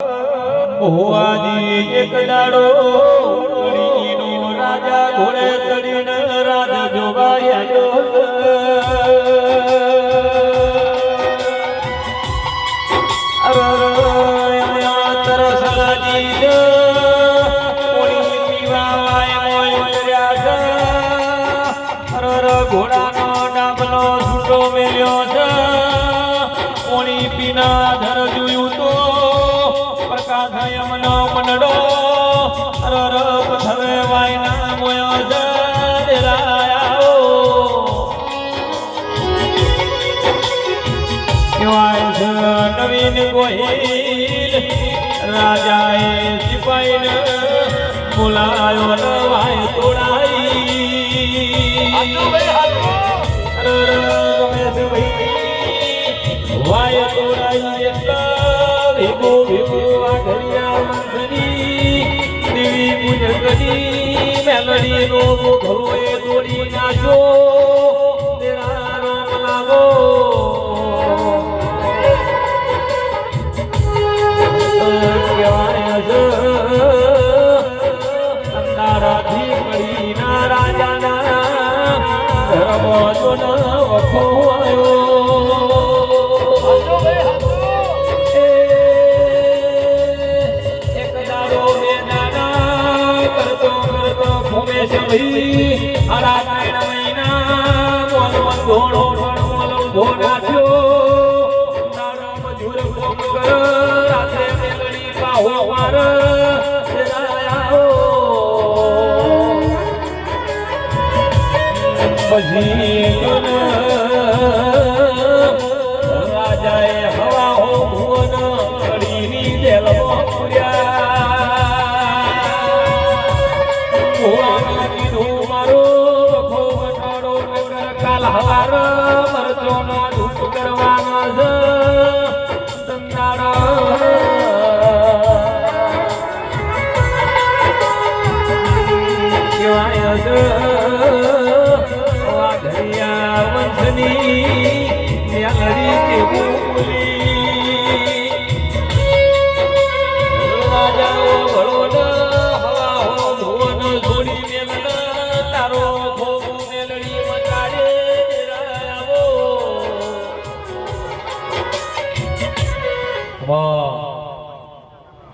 ભુવાજી એક દાડો કડીનો રાજા ઘોડે ચડીને રાજ જોવાઈ આવ્યો તરસલાજી કોણી પીવા વાય ઘોડાનો ડાબલો છૂટો મેલ્યો છે કોણી પીના ધર જોયું તો પ્રકાશયમનો મનડો રર પથરે વાયના મોયો જરાયો કેવાય છે નવીન ગોહિલ રાજાએ સિપાહીને બોલાયો ન વાય તોડાઈ વાય તોડાઈ એટલા ભેગો ભેગો આઘરિયા મંથની દેવી પૂજ કરી મેલડીનો ઘરોએ દોડી નાચો તેરા રામ લાગો કહેવાય છે અંધારાથી કડીના રાજાના ધર્મનો ન વખો આવ્યો રાજાએ હવા હો ભુવન કડીની જેલમાં હવાર મરચોનો ધૂપ કરવાનો છે કહેવાય છે વાઘરિયા વંશની મેલડી કેવું બોલી રાજાઓ ભળો હવા હો ભુવન છોડી મેલ તારો ભોગું મેલડી મચાડે વાહ